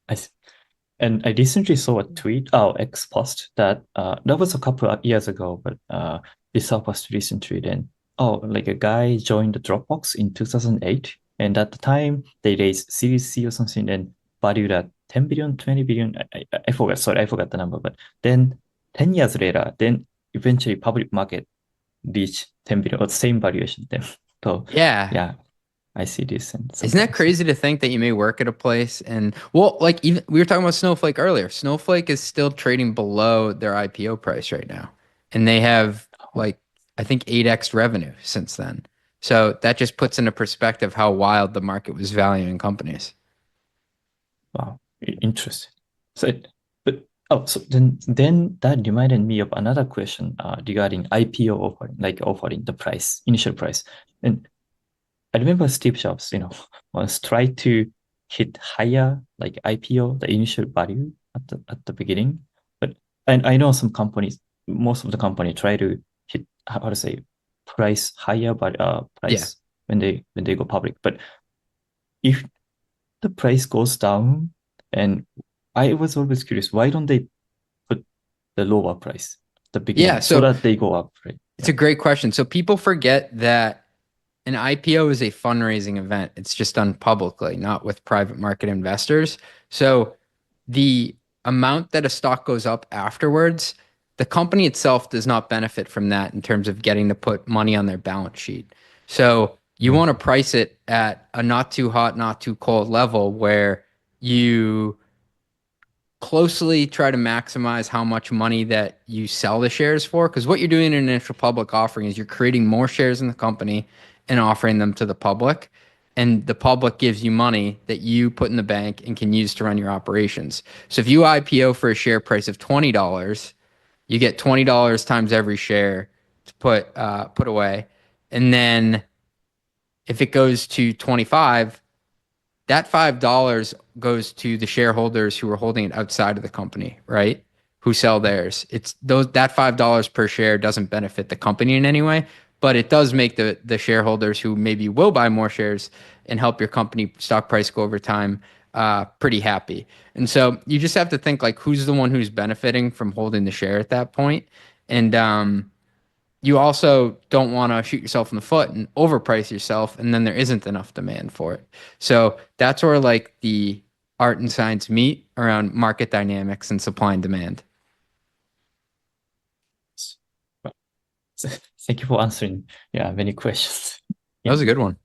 I s- and I recently saw a tweet, oh, X post that was a couple of years ago, but this was recently then. Oh, like a guy joined the Dropbox in 2008, and at the time they raised Series C or something and valued at 10 billion, 20 billion. I forgot, sorry, I forgot the number, but then 10 years later, then eventually public market reached 10 billion or the same valuation then. So Yeah. yeah, I see this and Isn't that sometimes. crazy to think that you may work at a place and well, like even we were talking about Snowflake earlier. Snowflake is still trading below their IPO price right now. And they have Oh, like I think 8x revenue since then. So that just puts into perspective how wild the market was valuing companies. wow, interesting. So, but oh, so then that reminded me of another question regarding IPO offering, like offering the price, initial price. And I remember Steve Jobs, once tried to hit higher like IPO, the initial value at the beginning. But and I know some companies, most of the company try to hit how to say price higher, but Yeah. price when they go public. But if the price goes down, and I was always curious, why don't they put the lower price at the Yeah, beginning so so that they go up, right? it's Yeah. a great question. So people forget that an IPO is a fundraising event. It's just done publicly, not with private market investors. So the amount that a stock goes up afterwards, the company itself does not benefit from that in terms of getting to put money on their balance sheet. So you Mm. want to price it at a not too hot, not too cold level where you closely try to maximize how much money that you sell the shares for. Because what you're doing in an initial public offering is you're creating more shares in the company and offering them to the public. And the public gives you money that you put in the bank and can use to run your operations. So if you IPO for a share price of $20, you get $20 times every share to put away. And then if it goes to 25, that $5 goes to the shareholders who are holding it outside of the company, right? Who sell theirs. It's those that $5 per share doesn't benefit the company in any way, but it does make the shareholders who maybe will buy more shares and help your company stock price go over time pretty happy. And so you just have to think like who's the one who's benefiting from holding the share at that point. And you also don't want to shoot yourself in the foot and overprice yourself and then there isn't enough demand for it. So that's where like the art and science meet around market dynamics and supply and demand. Thank you for answering, yeah, many questions. That Yeah. was a good one.